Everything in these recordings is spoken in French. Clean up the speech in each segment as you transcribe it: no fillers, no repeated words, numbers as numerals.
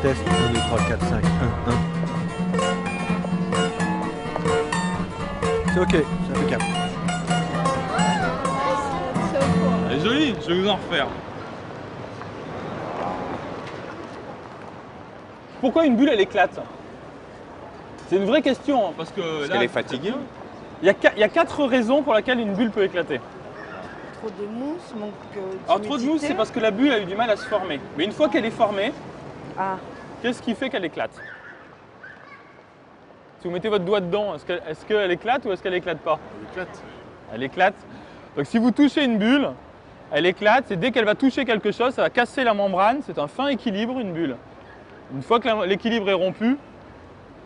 Test 1, 2, 3, 4, 5, 1, 1. C'est ok, c'est impeccable. Elle est jolie, je vais vous en refaire. Pourquoi une bulle elle éclate? C'est une vraie question, hein, parce que Parce là, qu'elle est fatiguée. il y a 4 raisons pour lesquelles une bulle peut éclater. Trop de mousse, manque Alors trop de mousse, c'est parce que la bulle a eu du mal à se former. Mais une fois qu'elle est formée, Ah, qu'est-ce qui fait qu'elle éclate? Si vous mettez votre doigt dedans, est-ce qu'elle éclate ou est-ce qu'elle éclate pas? Elle éclate. Elle éclate. Donc si vous touchez une bulle, elle éclate, et dès qu'elle va toucher quelque chose, ça va casser la membrane, c'est un fin équilibre, une bulle. Une fois que l'équilibre est rompu,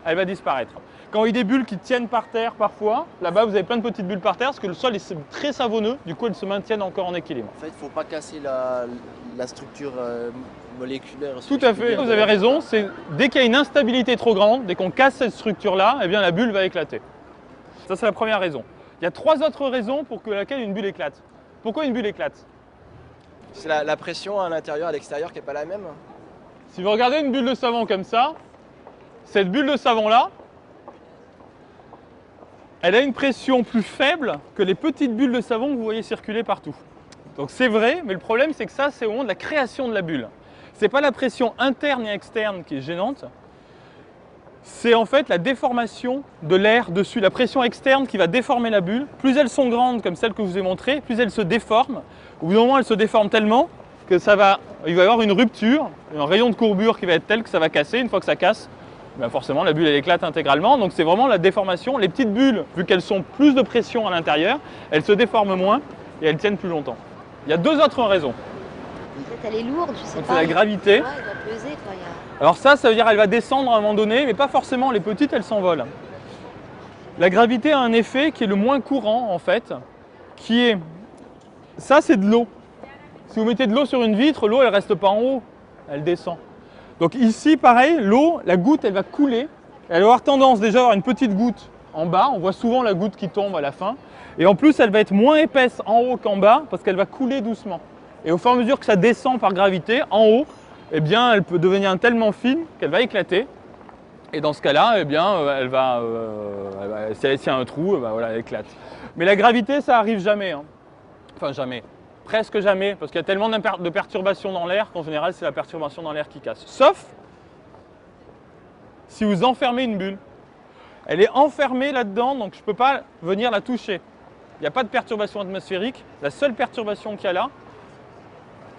elle va disparaître. Quand il y a des bulles qui tiennent par terre parfois, là-bas vous avez plein de petites bulles par terre parce que le sol est très savonneux, du coup elles se maintiennent encore en équilibre. En fait, il ne faut pas casser la structure moléculaire. Tout à fait, vous avez raison, c'est dès qu'il y a une instabilité trop grande, dès qu'on casse cette structure-là, eh bien la bulle va éclater. Ça c'est la première raison. Il y a 3 autres raisons pour laquelle une bulle éclate. Pourquoi une bulle éclate? C'est la pression à l'intérieur, à l'extérieur qui n'est pas la même. Si vous regardez une bulle de savon comme ça, cette bulle de savon-là, elle a une pression plus faible que les petites bulles de savon que vous voyez circuler partout. Donc c'est vrai, mais le problème c'est que ça, c'est au moment de la création de la bulle. Ce n'est pas la pression interne et externe qui est gênante, c'est en fait la déformation de l'air dessus, la pression externe qui va déformer la bulle. Plus elles sont grandes, comme celle que je vous ai montrée, plus elles se déforment. Au bout d'un moment, elles se déforment tellement que il va y avoir une rupture, un rayon de courbure qui va être tel que ça va casser. Une fois que ça casse, ben forcément la bulle elle éclate intégralement. Donc c'est vraiment la déformation. Les petites bulles, vu qu'elles sont plus de pression à l'intérieur, elles se déforment moins et elles tiennent plus longtemps. Il y a 2 autres raisons. Peut-être elle est lourde, je sais Donc pas. c'est la gravité. Ouais, elle va peser quoi. Alors ça veut dire qu'elle va descendre à un moment donné, mais pas forcément. Les petites, elles s'envolent. La gravité a un effet qui est le moins courant en fait, qui est... Ça c'est de l'eau. Si vous mettez de l'eau sur une vitre, l'eau elle reste pas en haut, elle descend. Donc ici pareil, l'eau, la goutte elle va couler, elle va avoir tendance déjà à avoir une petite goutte en bas, on voit souvent la goutte qui tombe à la fin, et en plus elle va être moins épaisse en haut qu'en bas parce qu'elle va couler doucement. Et au fur et à mesure que ça descend par gravité, en haut, eh bien elle peut devenir tellement fine qu'elle va éclater. Et dans ce cas-là, eh bien, s'il y a un trou, voilà, elle éclate. Mais la gravité, ça arrive jamais. Hein. Enfin, jamais. Presque jamais, parce qu'il y a tellement de perturbations dans l'air qu'en général, c'est la perturbation dans l'air qui casse. Sauf si vous enfermez une bulle. Elle est enfermée là-dedans, donc je ne peux pas venir la toucher. Il n'y a pas de perturbation atmosphérique. La seule perturbation qu'il y a là,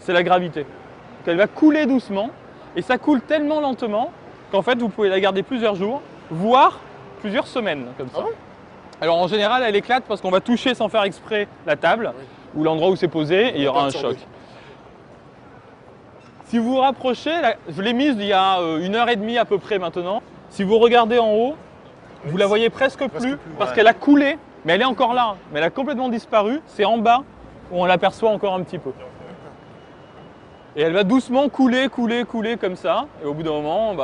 c'est la gravité. Donc elle va couler doucement, et ça coule tellement lentement qu'en fait, vous pouvez la garder plusieurs jours, voire plusieurs semaines, comme ça. Ah bon? Alors en général, elle éclate parce qu'on va toucher sans faire exprès la table, ou l'endroit où c'est posé, et il y aura un choc. Si vous vous rapprochez, je l'ai mise il y a 1h30 à peu près maintenant. Si vous regardez en haut, vous la voyez presque plus, parce qu'elle a coulé, mais elle est encore là. Mais elle a complètement disparu. C'est en bas où on l'aperçoit encore un petit peu. Et elle va doucement couler, couler, couler comme ça. Et au bout d'un moment,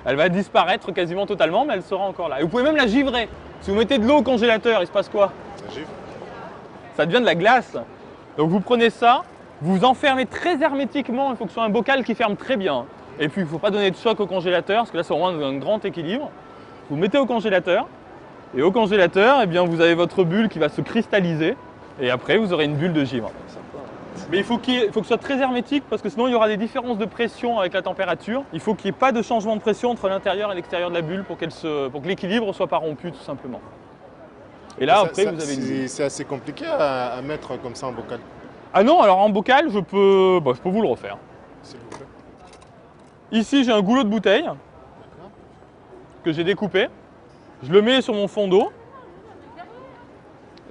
elle va disparaître quasiment totalement, mais elle sera encore là. Et vous pouvez même la givrer. Si vous mettez de l'eau au congélateur, il se passe quoi? Ça givre. Ça devient de la glace. Donc vous prenez ça, vous enfermez très hermétiquement, il faut que ce soit un bocal qui ferme très bien. Et puis il ne faut pas donner de choc au congélateur, parce que là c'est vraiment un grand équilibre. Vous mettez au congélateur, et au congélateur, eh bien, vous avez votre bulle qui va se cristalliser, et après vous aurez une bulle de givre. Mais il faut que ce soit très hermétique, parce que sinon il y aura des différences de pression avec la température. Il faut qu'il n'y ait pas de changement de pression entre l'intérieur et l'extérieur de la bulle pour que l'équilibre ne soit pas rompu tout simplement. Et là, après, vous avez une bulle. C'est assez compliqué à mettre comme ça en bocal. Ah non, alors en bocal, je peux vous le refaire. S'il vous plaît. Ici, j'ai un goulot de bouteille que j'ai découpé. Je le mets sur mon fond d'eau.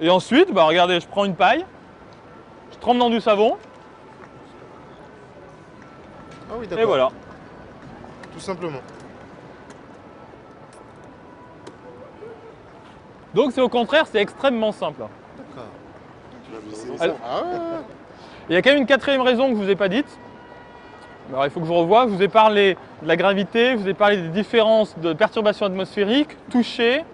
Et ensuite, regardez, je prends une paille, je trempe dans du savon, Ah oui, et d'accord. voilà. Tout simplement. Donc c'est au contraire, c'est extrêmement simple. D'accord. Alors- Ah ouais. Il y a quand même une 4e raison que je ne vous ai pas dite. Alors, il faut que je revoie. Je vous ai parlé de la gravité, je vous ai parlé des différences de perturbations atmosphériques, toucher.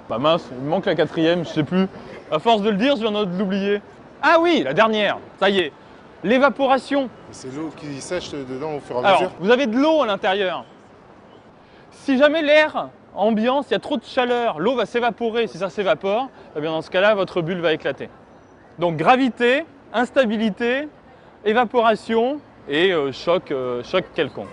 Mince, il me manque la 4e, je ne sais plus. À force de le dire, je viens de l'oublier. Ah oui, la dernière, ça y est. L'évaporation. C'est l'eau qui sèche dedans au fur et à mesure. Alors, vous avez de l'eau à l'intérieur. Si jamais l'air ambiant, s'il y a trop de chaleur, l'eau va s'évaporer. Si ça s'évapore, eh bien dans ce cas-là, votre bulle va éclater. Donc gravité, instabilité, évaporation et choc quelconque.